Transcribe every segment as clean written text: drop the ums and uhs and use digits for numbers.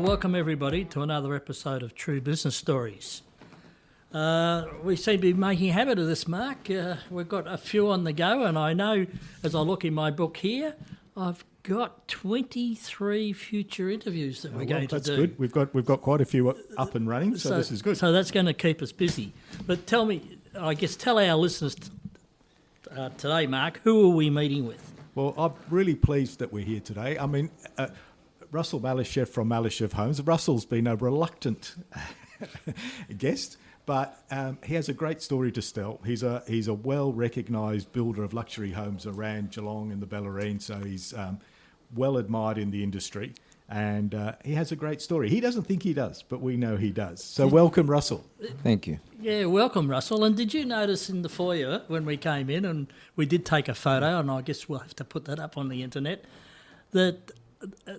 welcome everybody to another episode of True Business Stories. We seem to be making a habit of this, Mark. We've got a few on the go, and I know as I look in my book here, I've got 23 future interviews that we're going to do. That's good. We've got quite a few up and running, so this is good. So that's going to keep us busy. But tell our listeners today, Mark, who are we meeting with? Well, I'm really pleased that we're here today. I mean, Russell Malishev from Malishev Homes. Russell's been a reluctant guest, but he has a great story to tell. He's a well-recognised builder of luxury homes around Geelong and the Bellarine, so he's well admired in the industry, and he has a great story. He doesn't think he does, but we know he does. So welcome, Russell. Thank you. Yeah, welcome, Russell. And did you notice in the foyer when we came in, and we did take a photo, and I guess we'll have to put that up on the internet, that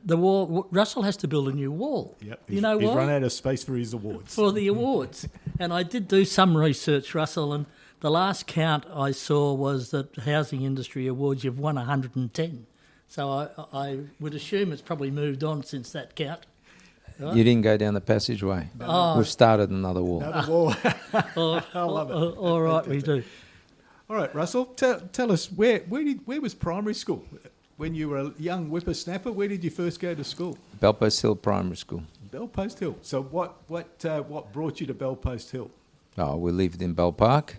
the wall, Russell has to build a new wall. Yep, you know he's why? run out of space for his awards. For the awards. And I did do some research, Russell, and the last count I saw was that Housing Industry Awards, you've won 110. So I would assume it's probably moved on since that count. Right? You didn't go down the passageway. Oh. We've started another wall. Another wall. I love it. All right, we do. All right, Russell, tell us, where was primary school? When you were a young whippersnapper, where did you first go to school? Belpost Hill Primary School. Belpost Hill. So what brought you to Belpost Hill? Oh, we lived in Bell Park,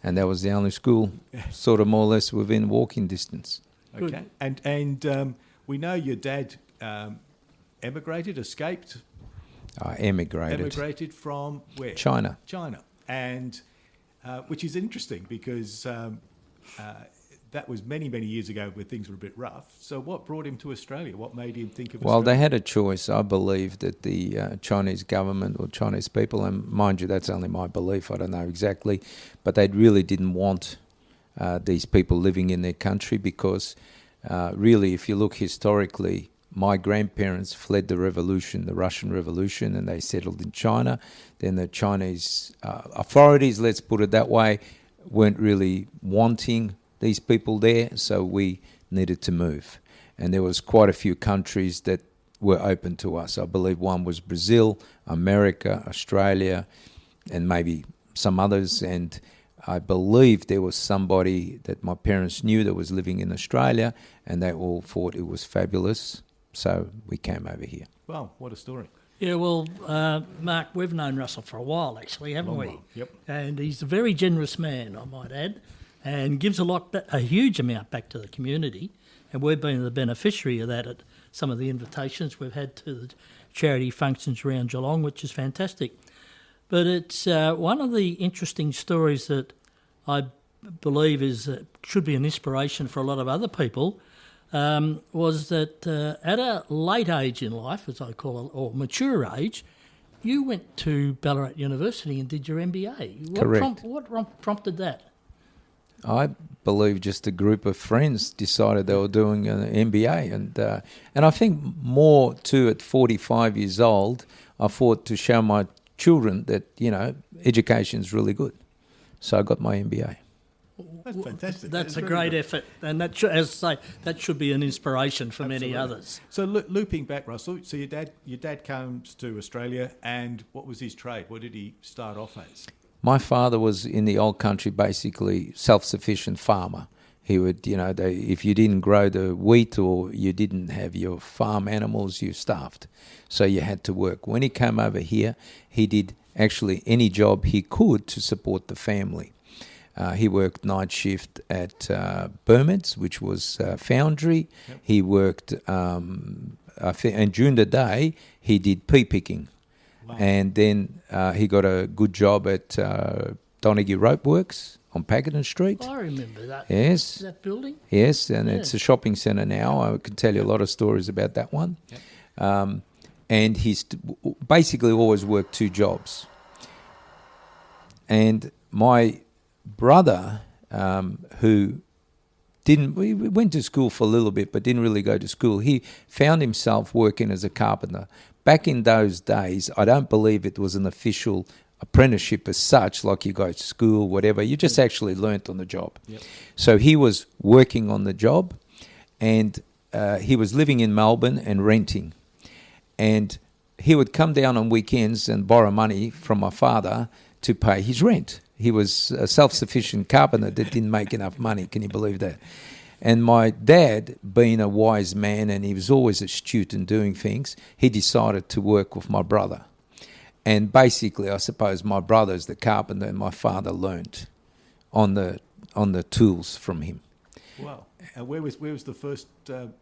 and that was the only school sort of more or less within walking distance. Okay. Good. And we know your dad escaped. Emigrated from where? China. And which is interesting because that was many, many years ago where things were a bit rough. So what brought him to Australia? What made him think of Australia? Well, they had a choice. I believe that the Chinese government or Chinese people, and mind you, that's only my belief, I don't know exactly, but they really didn't want these people living in their country because really, if you look historically, my grandparents fled the revolution, the Russian Revolution, and they settled in China. Then the Chinese authorities, let's put it that way, weren't really wanting these people there, so we needed to move. And there was quite a few countries that were open to us. I believe one was Brazil, America, Australia, and maybe some others. And I believe there was somebody that my parents knew that was living in Australia, and they all thought it was fabulous. So we came over here. Wow, what a story. Yeah, well, Mark, we've known Russell for a while, actually, haven't we? Yep. And he's a very generous man, I might add, and gives a huge amount back to the community. And we've been the beneficiary of that at some of the invitations we've had to the charity functions around Geelong, which is fantastic. But it's one of the interesting stories that I believe should be an inspiration for a lot of other people, was that at a late age in life, as I call it, or mature age, you went to Ballarat University and did your MBA. Correct. What prompted that? I believe just a group of friends decided they were doing an MBA, and I think more too at 45 years old, I thought to show my children that education is really good, so I got my MBA. That's fantastic. That's a great effort, and that as I say, that should be an inspiration for many others. So looping back, Russell. So your dad comes to Australia, and what was his trade? What did he start off as? My father was in the old country, basically self-sufficient farmer. He would, if you didn't grow the wheat or you didn't have your farm animals, you starved. So you had to work. When he came over here, he did actually any job he could to support the family. He worked night shift at Burmeds, which was foundry. Yep. He worked, and during the day, he did pea picking. Wow. And then he got a good job at Donaghy Rope Works on Pakenham Street. I remember that. Yes. That building? Yes, and it's a shopping centre now. I can tell you a lot of stories about that one. Yep. And he's basically always worked two jobs. And my brother, who we went to school for a little bit but didn't really go to school, he found himself working as a carpenter. Back in those days, I don't believe it was an official apprenticeship as such, like you go to school, whatever. You just actually learnt on the job. Yep. So he was working on the job, and he was living in Melbourne and renting. And he would come down on weekends and borrow money from my father to pay his rent. He was a self-sufficient carpenter that didn't make enough money. Can you believe that? And my dad, being a wise man, and he was always astute in doing things, he decided to work with my brother. And basically, I suppose my brother's the carpenter, and my father learned on the tools from him. Wow. And where was the first?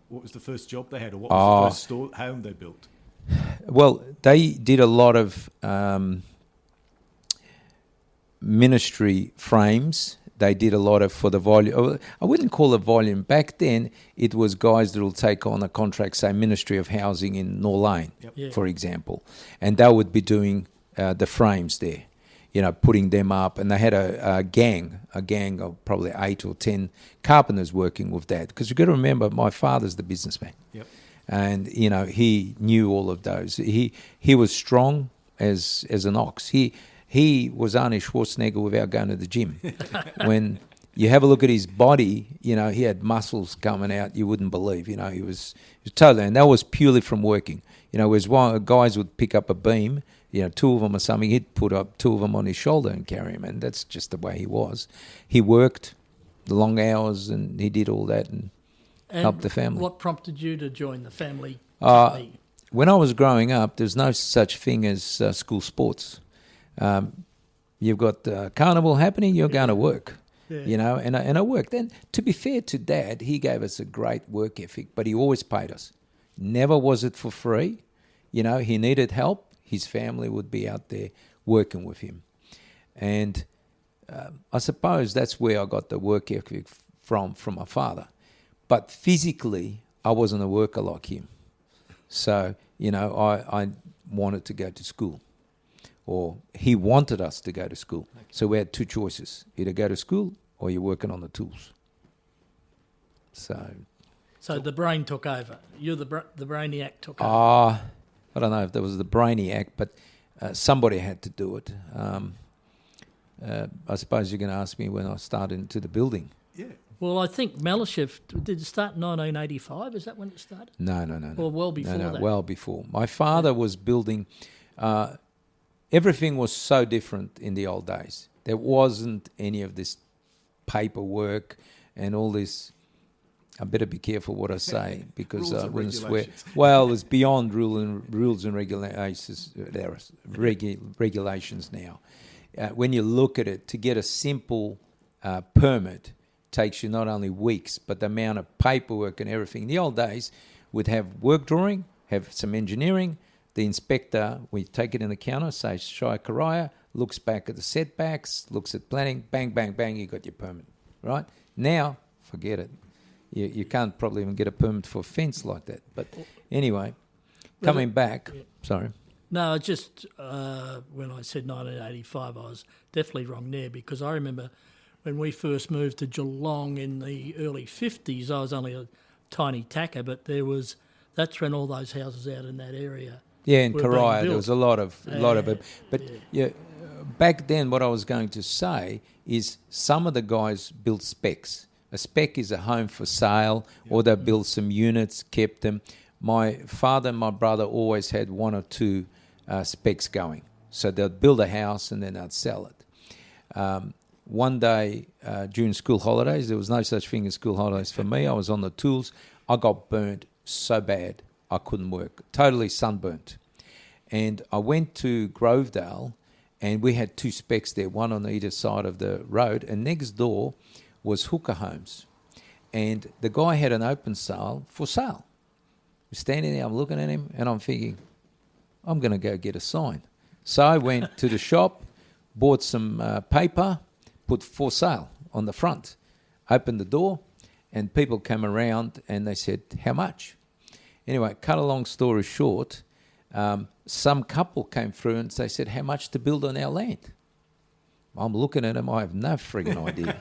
What was the first job they had, or what was the first home they built? Well, they did a lot of ministry frames. They did a lot of for the volume. I wouldn't call it volume. Back then, it was guys that will take on a contract, say Ministry of Housing in Norlane, for example, and they would be doing the frames there, putting them up. And they had a gang of probably 8 or 10 carpenters working with that. Because you've got to remember, my father's the businessman. Yep. And, he knew all of those. He was strong as an ox. He was Arnie Schwarzenegger without going to the gym. When you have a look at his body, he had muscles coming out you wouldn't believe. He was totally, and that was purely from working. Whereas guys would pick up a beam, 2 of them or something, he'd put up 2 of them on his shoulder and carry them, and that's just the way he was. He worked the long hours, and he did all that and helped the family. What prompted you to join the family company? When I was growing up, there's no such thing as school sports. You've got carnival happening, you're going to work, and I worked. And to be fair to Dad, he gave us a great work ethic, but he always paid us. Never was it for free. He needed help. His family would be out there working with him. And I suppose that's where I got the work ethic from my father. But physically, I wasn't a worker like him. So, I wanted to go to school. Or he wanted us to go to school. Okay. So we had 2 choices. Either go to school or you're working on the tools. So the brain took over. You're the brainiac took over. I don't know if there was the brainiac, but somebody had to do it. I suppose you're going to ask me when I started into the building. Yeah. Well, I think Malishev, did it start in 1985? Is that when it started? No. Or well before that? Well before. My father was building... everything was so different in the old days. There wasn't any of this paperwork and all this. I better be careful what I say because I wouldn't swear. Well, it's beyond rules and regulations. Regulations now. When you look at it, to get a simple permit takes you not only weeks, but the amount of paperwork and everything. In the old days, we'd have work drawing, have some engineering. The inspector, we take it in the counter, say Shai Karaya, looks back at the setbacks, looks at planning, bang, bang, bang, you got your permit, right? Now, forget it. You can't probably even get a permit for a fence like that. But anyway, coming back, sorry. No, just when I said 1985, I was definitely wrong there because I remember when we first moved to Geelong in the early 50s, I was only a tiny tacker, but that's when all those houses out in that area. Yeah, in Karaya, there was a lot of it. But back then, what I was going to say is some of the guys built specs. A spec is a home for sale, or they built some units, kept them. My father and my brother always had 1 or 2 specs going. So they'd build a house and then they'd sell it. One day during school holidays, there was no such thing as school holidays for me. I was on the tools. I got burnt so bad. I couldn't work, totally sunburnt. And I went to Grovedale and we had 2 specs there, one on either side of the road, and next door was Hooker Homes. And the guy had an open sale for sale. I'm standing there, I'm looking at him and I'm thinking, I'm going to go get a sign. So I went to the shop, bought some paper, put for sale on the front, opened the door, and people came around and they said, how much? Anyway, cut a long story short, some couple came through and they said, how much to build on our land? I'm looking at them, I have no frigging idea.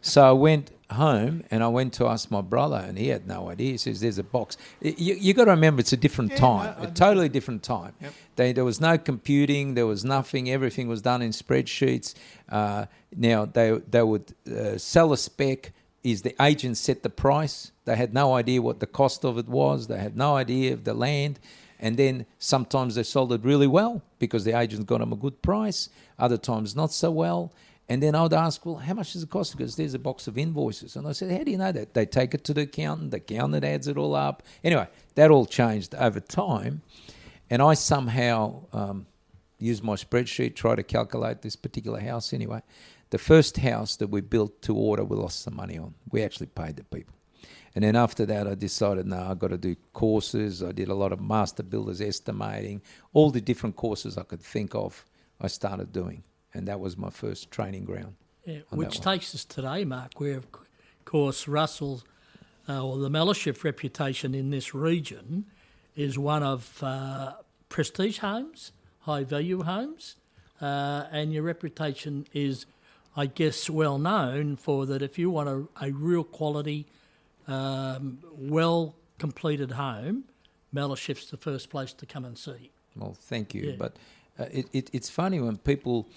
So I went home and I went to ask my brother and he had no idea. He says, there's a box. You got to remember it's a different time, a totally different time. Yep. There was no computing, there was nothing, everything was done in spreadsheets. Now they would sell a spec, is the agent set the price. They had no idea what the cost of it was. They had no idea of the land. And then sometimes they sold it really well because the agent got them a good price. Other times not so well. And then I would ask, well, how much does it cost? Because there's a box of invoices. And I said, how do you know that? They take it to the accountant adds it all up. Anyway, that all changed over time. And I somehow used my spreadsheet, try to calculate this particular house anyway. The first house that we built to order, we lost some money on. We actually paid the people. And then after that, I decided, no, I've got to do courses. I did a lot of master builders estimating, all the different courses I could think of, I started doing. And that was my first training ground. Yeah, which takes us today, Mark, where, of course, Russell's or the Malishev reputation in this region is one of prestige homes, high-value homes, and your reputation is, I guess, well known for that if you want a real quality, well-completed home, Malishev's the first place to come and see. Well, thank you. Yeah. But it's funny when people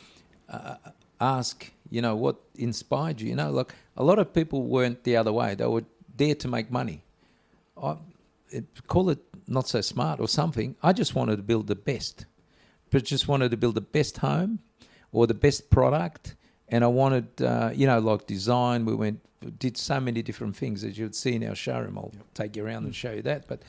ask, what inspired you? Like a lot of people weren't the other way. They were there to make money. Call it not so smart or something. I just wanted to build the best. But just wanted to build the best home or the best product. And I wanted, like design. We did so many different things as you would see in our showroom. I'll take you around and show you that. But,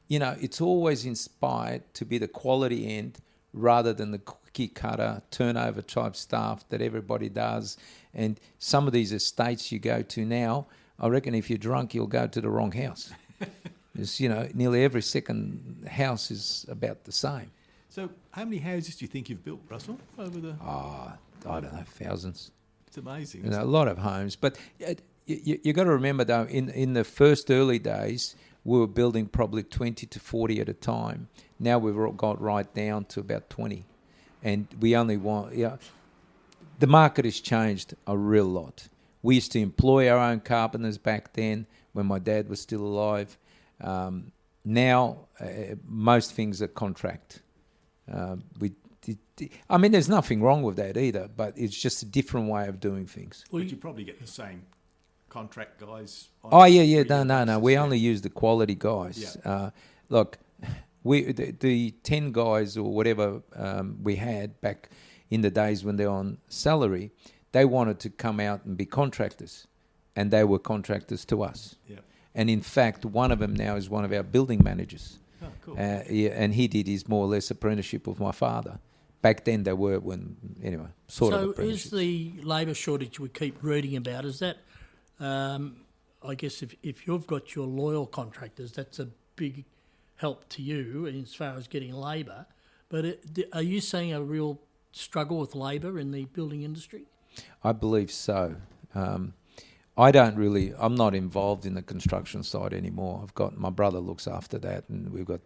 it's always inspired to be the quality end rather than the cookie cutter turnover type stuff that everybody does. And some of these estates you go to now, I reckon if you're drunk, you'll go to the wrong house. It's, nearly every second house is about the same. So how many houses do you think you've built, Russell, over the... I don't know, thousands. It's amazing. A lot of homes. But you got to remember, though, in the first early days, we were building probably 20 to 40 at a time. Now we've got right down to about 20. And we only want... the market has changed a real lot. We used to employ our own carpenters back then when my dad was still alive. Now, most things are contract. There's nothing wrong with that either, but it's just a different way of doing things. But you probably get the same contract guys. No. We only use the quality guys. Yeah. Look, the 10 guys or whatever we had back in the days when they're on salary, they wanted to come out and be contractors, and they were contractors to us. Yeah. And in fact, one of them now is one of our building managers. Oh, cool. And he did his more or less apprenticeship with my father. Back then they were sort of apprenticeships. So is the labour shortage we keep reading about, is that, I guess if you've got your loyal contractors, that's a big help to you as far as getting labour. But are you seeing a real struggle with labour in the building industry? I believe so. I'm not involved in the construction side anymore. I've got, my brother looks after that, and we've got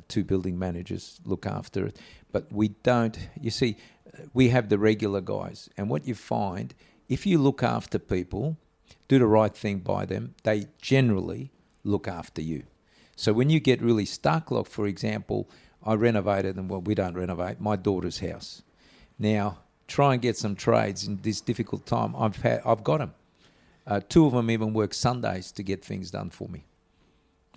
2 building managers look after it. But we don't, we have the regular guys. And what you find, if you look after people, do the right thing by them, they generally look after you. So when you get really stuck, like for example, I renovated, we don't renovate, my daughter's house. Now, try and get some trades in this difficult time. I've got them. 2 of them even work Sundays to get things done for me.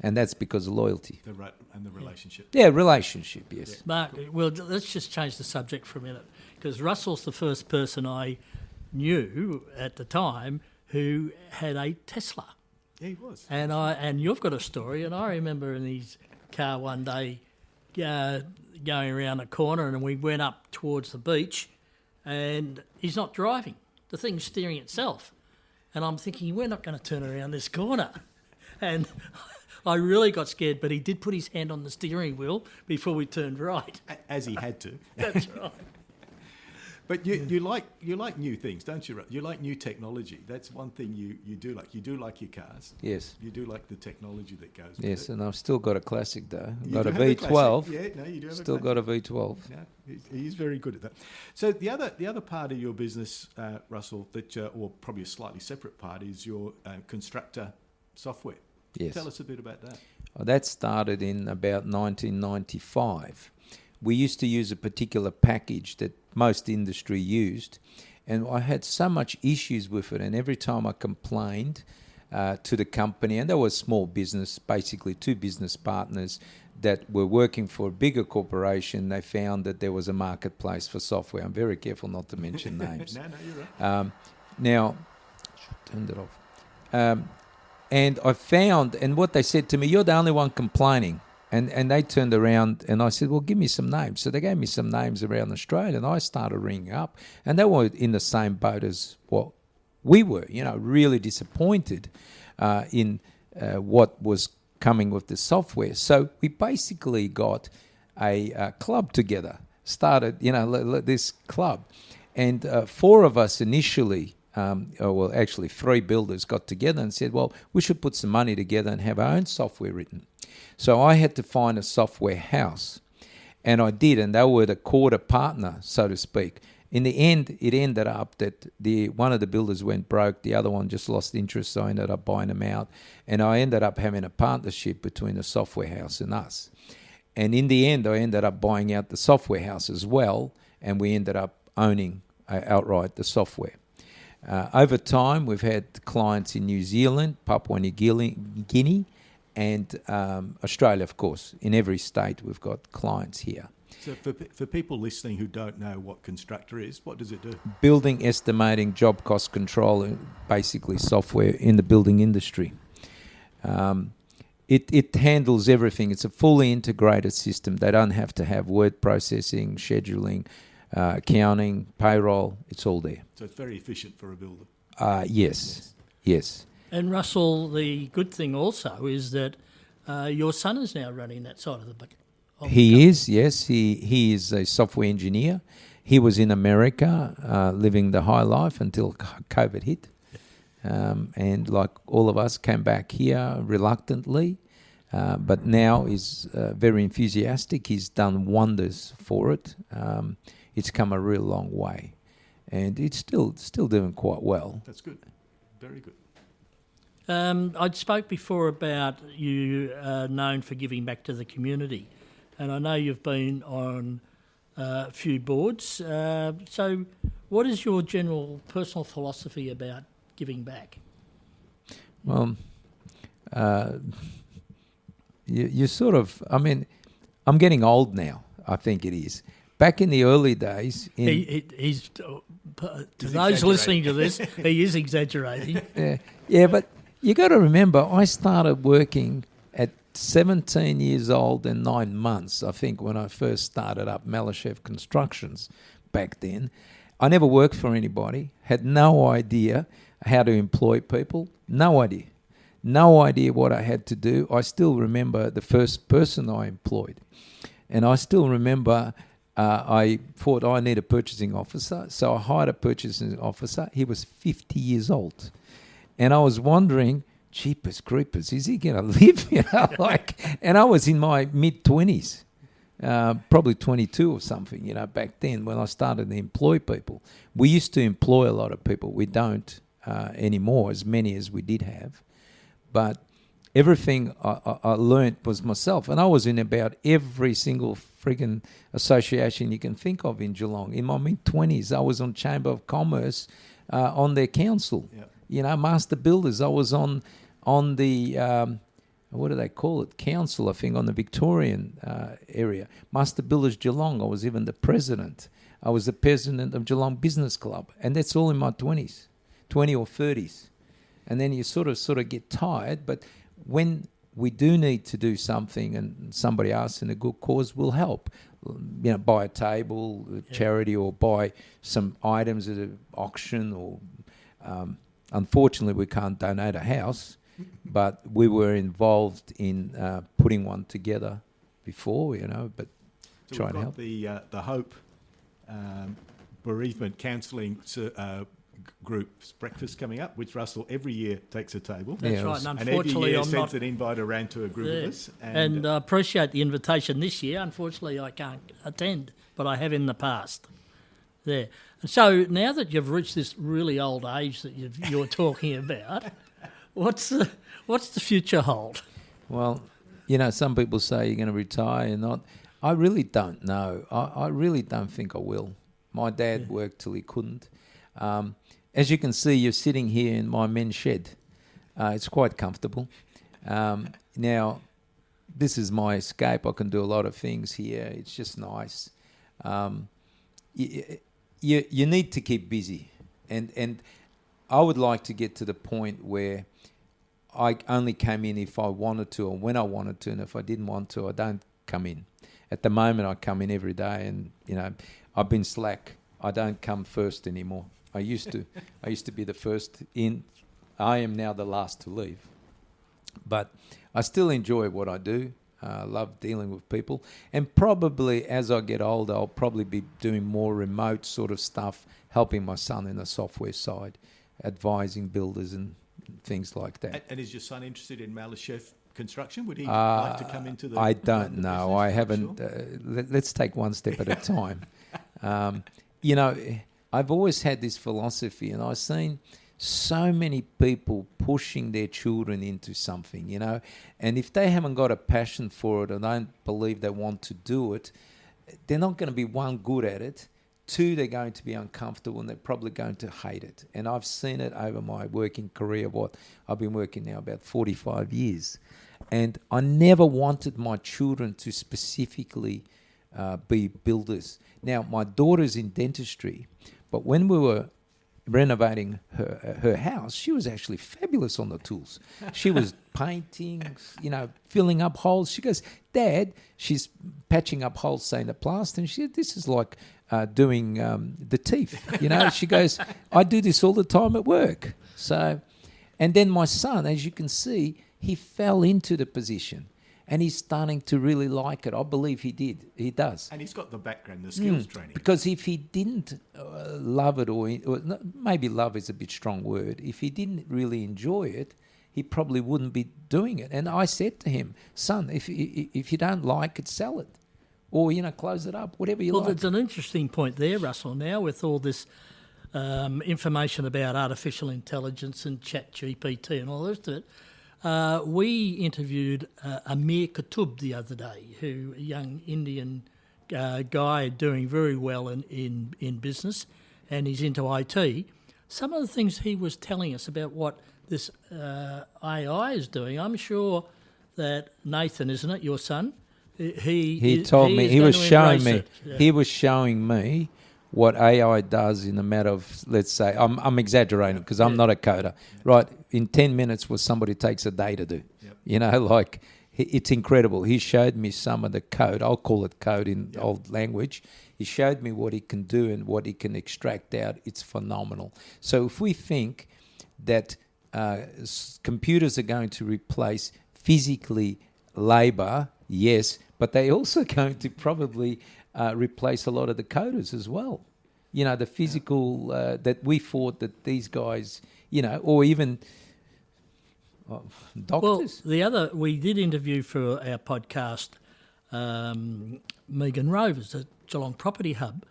And that's because of loyalty. And the relationship. Yeah, relationship, yes. Yeah. Mark, well, let's just change the subject for a minute, because Russell's the first person I knew at the time who had a Tesla. Yeah, he was. And you've got a story, and I remember in his car one day going around a corner, and we went up towards the beach, and he's not driving. The thing's steering itself. And I'm thinking, we're not going to turn around this corner. And I really got scared, but he did put his hand on the steering wheel before we turned right. As he had to. That's right. But you like new things, don't you? You like new technology. That's one thing you do like. You do like your cars. Yes. You do like the technology that goes with it. Yes, and I've still got a classic though. I've You got do a have V12. classic. Yeah, no, you do have Still a got a V12. No, he's very good at that. So the other part of your business, Russell, that or probably a slightly separate part, is your constructor software. Yes. Tell us a bit about that. Well, that started in about 1995. We used to use a particular package that most industry used, And I had so much issues with it, and every time I complained to the company, and there was small business, basically two business partners that were working for a bigger corporation, they found that there was a marketplace for software. I'm very careful not to mention names. No, you're right. Now, turned it off. And I found, and what they said to me, you're the only one complaining. And they turned around and I said, well, give me some names. So they gave me some names around Australia and I started ringing up. And they were in the same boat as what we were, really disappointed in what was coming with the software. So we basically got a club together, started, this club. And four of us initially, actually 3 builders got together and said, well, we should put some money together and have our own software written. So I had to find a software house, and I did, and they were the quarter partner, so to speak. In the end, it ended up that one of the builders went broke, the other one just lost interest, so I ended up buying them out, and I ended up having a partnership between the software house and us. And in the end, I ended up buying out the software house as well, and we ended up owning outright the software. Over time, we've had clients in New Zealand, Papua New Guinea, and Australia, of course. In every state, we've got clients here. So for people listening who don't know what Constructor is, what does it do? Building estimating, job cost control, basically software in the building industry. It handles everything. It's a fully integrated system. They don't have to have word processing, scheduling, accounting, payroll. It's all there. So it's very efficient for a builder. Yes. And Russell, the good thing also is that your son is now running that side of the company. He is, yes. He is a software engineer. He was in America living the high life until COVID hit. And like all of us, came back here reluctantly. But now is very enthusiastic. He's done wonders for it. It's come a real long way. And it's still doing quite well. That's good. Very good. I spoke before about you known for giving back to the community, and I know you've been on a few boards. So what is your general personal philosophy about giving back? Well, you sort of, I'm getting old now, I think it is. Back in the early days... He's to those listening to this, he is exaggerating. Yeah, but you got to remember, I started working at 17 years old and 9 months, I think, when I first started up Malishev Constructions back then. I never worked for anybody, had no idea how to employ people, no idea what I had to do. I still remember the first person I employed. And I still remember I thought I need a purchasing officer, so I hired a purchasing officer. He was 50 years old. And I was wondering, jeepers creepers, is he going to live? And I was in my mid-20s, probably 22 or something, back then when I started to employ people. We used to employ a lot of people. We don't anymore, as many as we did have. But everything I learnt was myself. And I was in about every single friggin' association you can think of in Geelong. In my mid-20s, I was on Chamber of Commerce on their council. Yep. Master Builders. I was on the, what do they call it? Council, I think, on the Victorian area. Master Builders Geelong. I was even the president. I was the president of Geelong Business Club. And that's all in my 20s, 20 or 30s. And then you sort of get tired. But when we do need to do something and somebody asks in a good cause, we'll help. Buy a table, charity, or buy some items at an auction or... unfortunately, we can't donate a house, but we were involved in putting one together before, but so try and help. The Hope bereavement counselling group's breakfast coming up, which Russell every year takes a table. That's right, and unfortunately every year sends an invite around to a group of us. And I appreciate the invitation this year. Unfortunately, I can't attend, but I have in the past. There. So now that you've reached this really old age that you're talking about, what's the future hold? Well, some people say you're going to retire and not. I really don't know. I really don't think I will. My dad worked till he couldn't. As you can see, you're sitting here in my men's shed. It's quite comfortable. Now, this is my escape. I can do a lot of things here. It's just nice. You need to keep busy. And I would like to get to the point where I only came in if I wanted to or when I wanted to, and if I didn't want to, I don't come in. At the moment, I come in every day, and I've been slack. I don't come first anymore. I used to. I used to be the first in. I am now the last to leave. But I still enjoy what I do. I love dealing with people. And probably as I get older, I'll probably be doing more remote sort of stuff, helping my son in the software side, advising builders and things like that. And is your son interested in Malishev construction? Would he like to come into the... I don't the know. business? I Not haven't. sure? Let's take one step at a time. I've always had this philosophy, and I've seen so many people pushing their children into something, and if they haven't got a passion for it and don't believe they want to do it, they're not going to be, one, good at it, two, they're going to be uncomfortable, and they're probably going to hate it. And I've seen it over my working career. I've been working now about 45 years, and I never wanted my children to specifically be builders. Now, my daughter's in dentistry, but when we were renovating her house, she was actually fabulous on the tools. She was painting, filling up holes. She goes, Dad, she's patching up holes, saying the plaster, and she said, this is like doing the teeth. She goes, I do this all the time at work. So, and then my son, as you can see, he fell into the position. And he's starting to really like it. I believe he did. He does. And he's got the background, the skills training. Because if he didn't love it, or maybe love is a bit strong word, if he didn't really enjoy it, he probably wouldn't be doing it. And I said to him, son, if you don't like it, sell it. Or, close it up, whatever you like. Well, there's an interesting point there, Russell, now with all this information about artificial intelligence and chat GPT and all the rest of it. We interviewed Amir Khatub the other day, a young Indian guy doing very well in business, and he's into IT. Some of the things he was telling us about what this AI is doing, I'm sure that Nathan, isn't it, your son? He told me, he was showing me, Yeah. he was showing me what AI does in a matter of, let's say, I'm exaggerating because I'm not a coder, right? In 10 minutes what somebody takes a day to do. Yep. It's incredible. He showed me some of the code. I'll call it code in old language. He showed me what he can do and what he can extract out. It's phenomenal. So if we think that computers are going to replace physically labour, yes, but they're also going to probably replace a lot of the coders as well. The physical that we thought that these guys, or even doctors. Well, we did interview for our podcast Megan Rovers at Geelong Property Hub,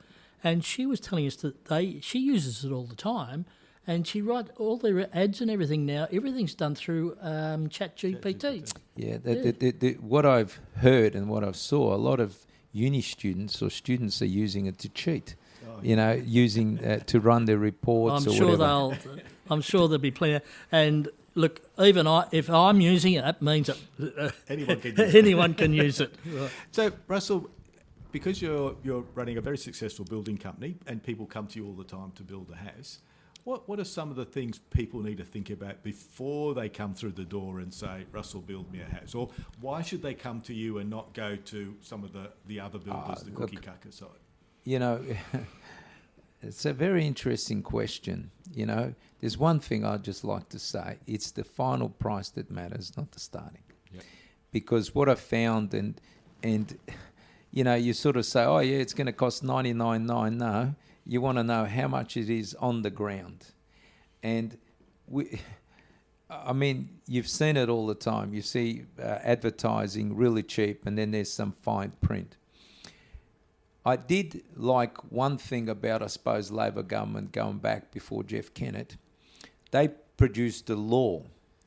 and she was telling us that she uses it all the time, and she writes all their ads and everything now. Everything's done through ChatGPT. Yeah, what I've heard and what I've saw, a lot of uni students or students are using it to cheat. Using to run their reports or whatever. I'm sure there'll be plenty. And look, even if I'm using it, that means that anyone can use it. Right. So, Russell, because you're running a very successful building company and people come to you all the time to build a house, what are some of the things people need to think about before they come through the door and say, Russell, build me a house? Or why should they come to you and not go to some of the other builders, the cookie-cutter side? It's a very interesting question. There's one thing I'd just like to say. It's the final price that matters, not the starting. Yep. Because what I found, and you sort of say, oh, yeah, it's going to cost $99.9. No, you want to know how much it is on the ground. And you've seen it all the time. You see advertising really cheap, and then there's some fine print. I did like one thing about, I suppose, Labor government going back before Jeff Kennett. They produced a law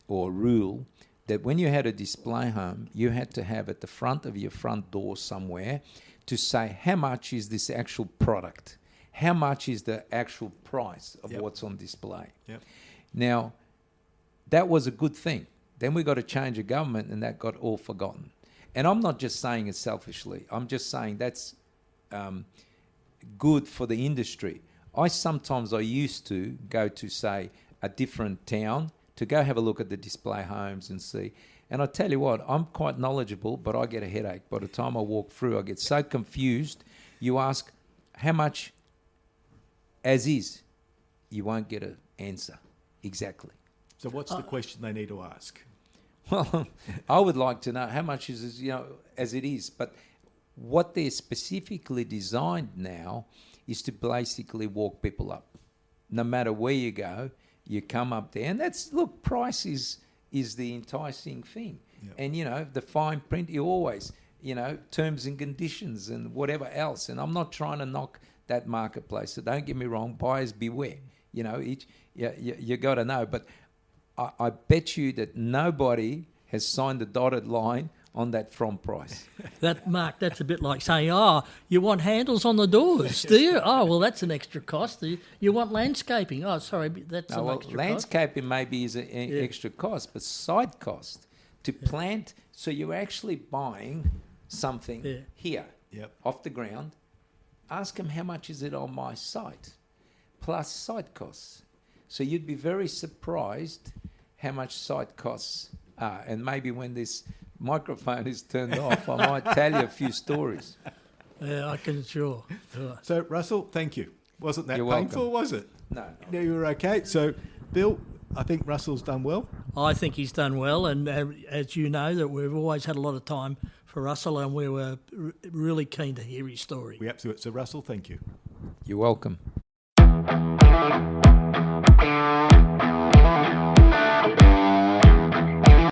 or rule that when you had a display home, you had to have at the front of your front door somewhere to say how much is this actual product, how much is the actual price of Yep. what's on display. Yep. Now, that was a good thing. Then we got to change a government, and that got all forgotten. And I'm not just saying it selfishly. I'm just saying that's good for the industry. I used to go to, say, a different town to go have a look at the display homes and see. And I tell you what, I'm quite knowledgeable, but I get a headache. By the time I walk through, I get so confused. You ask, how much as is? You won't get an answer exactly. So what's the question they need to ask? Well, I would like to know how much is, as it is. But what they're specifically designed now is to basically walk people up. No matter where you go, you come up there. And price is the enticing thing. Yep. And, the fine print, you always, terms and conditions and whatever else. And I'm not trying to knock that marketplace. So don't get me wrong, buyers beware. You got to know. But I bet you that nobody has signed the dotted line on that from price. Mark, that's a bit like saying, you want handles on the doors, do you? Oh, well, that's an extra cost. You want landscaping. Oh, sorry, that's an extra landscaping maybe is an extra cost, but side cost to plant. So you're actually buying something here off the ground. Ask them how much is it on my site, plus site costs. So you'd be very surprised how much site costs are. And maybe when this microphone is turned off, I might tell you a few stories. Yeah, I can sure. So, Russell, thank you. Wasn't that You're painful, welcome. was it? No. No, you were okay. So, Bill, I think Russell's done well. I think he's done well, and as you know, that we've always had a lot of time for Russell, and we were really keen to hear his story. We absolutely. So, Russell, thank you. You're welcome.